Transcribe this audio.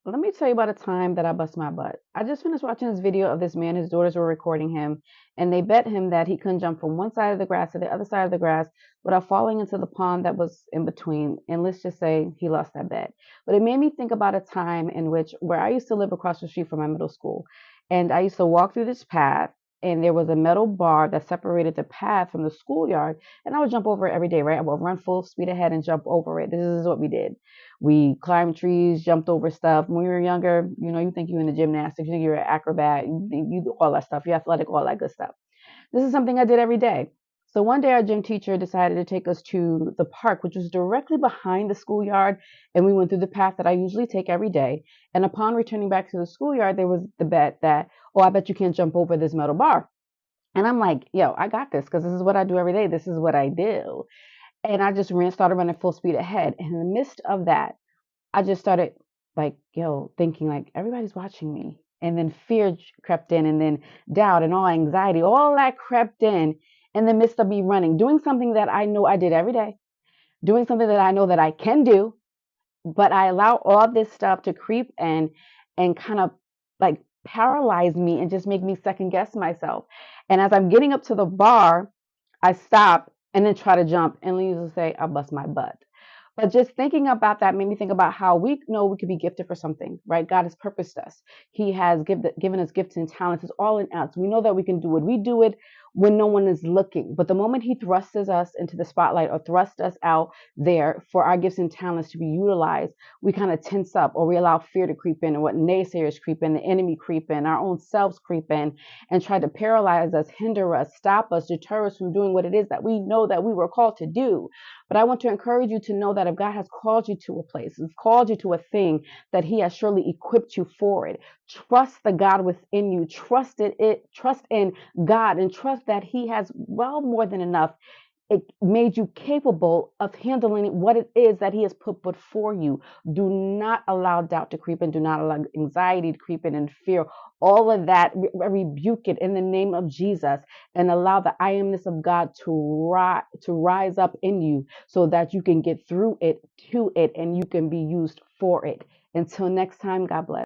Let me tell you about a time that I bust my butt. I just finished watching this video of this man. His daughters were recording him, and they bet him that he couldn't jump from one side of the grass to the other side of the grass without falling into the pond that was in between. And let's just say he lost that bet. But it made me think about a time in which where I used to live across the street from my middle school, and I used to walk through this path. And there was a metal bar that separated the path from the schoolyard, and I would jump over it every day, right? I would run full speed ahead and jump over it. This is what we did. We climbed trees, jumped over stuff. When we were younger, you think you're in the gymnastics, you think you're an acrobat, you do all that stuff, you're athletic, all that good stuff. This is something I did every day. So one day our gym teacher decided to take us to the park, which was directly behind the schoolyard. And we went through the path that I usually take every day. And upon returning back to the schoolyard, there was the bet that, oh, I bet you can't jump over this metal bar. And I'm like, yo, I got this because this is what I do every day. This is what I do. And I just started running full speed ahead. And in the midst of that, I just started like, thinking like everybody's watching me. And then fear crept in, and then doubt and all anxiety, all that crept in the midst of me running, doing something that I know I did every day, doing something that I know that I can do, but I allow all this stuff to creep in and kind of like paralyze me and just make me second guess myself. And as I'm getting up to the bar, I stop and then try to jump and usually say, I bust my butt. But just thinking about that made me think about how we know we could be gifted for something, right? God has purposed us. He has given us gifts and talents. It's all in us. We know that we can do it. We do it when no one is looking. But the moment He thrusts us into the spotlight or thrusts us out there for our gifts and talents to be utilized, we kind of tense up, or we allow fear to creep in, and what naysayers creep in, the enemy creep in, our own selves creep in and try to paralyze us, hinder us, stop us, deter us from doing what it is that we know that we were called to do. But I want to encourage you to know that if God has called you to a place, has called you to a thing, that He has surely equipped you for it. Trust the God within you. Trust in God, and trust that He has well more than enough. It made you capable of handling what it is that He has put before you. Do not allow doubt to creep in. Do not allow anxiety to creep in and fear. All of that, rebuke it in the name of Jesus, and allow the I amness of God to rise up in you so that you can get through it, to it, and you can be used for it. Until next time, God bless.